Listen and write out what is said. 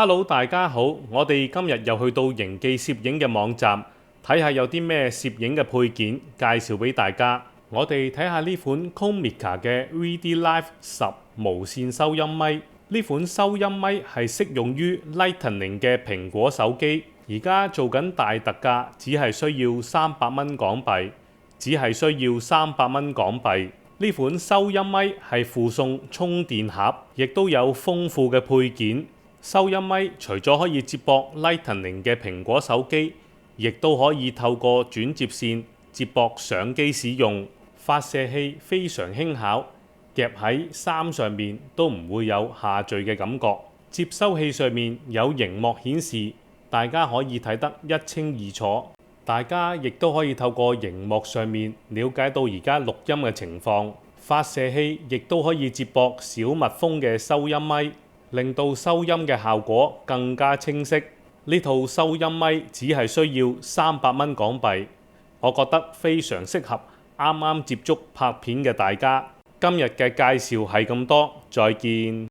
Hello，大家好，我哋今日又去到營記攝影嘅網站，睇下有啲咩攝影嘅配件介紹俾大家。我哋睇下呢款 Komica 嘅 VD Live 10無線收音咪。呢款收音咪係適用於 Lightning 嘅蘋果手機，而家做緊大特價，只係需要300蚊港幣，呢款收音咪係附送充電盒，亦都有豐富嘅配件。收音咪除咗可以接駁 Lightning 嘅蘋果手機，亦都可以透過轉接線接駁相機使用。發射器非常輕巧，夾喺衫上面都唔會有下墜嘅感覺。接收器上面有螢幕顯示，大家可以睇得一清二楚。大家亦都可以透過螢幕上面了解到而家錄音嘅情況。發射器亦都可以接駁小蜜蜂嘅收音咪，令到收音嘅效果更加清晰。呢套收音咪只係需要300蚊港幣，我覺得非常適合啱啱接觸拍片嘅大家。今日嘅介紹係咁多，再見。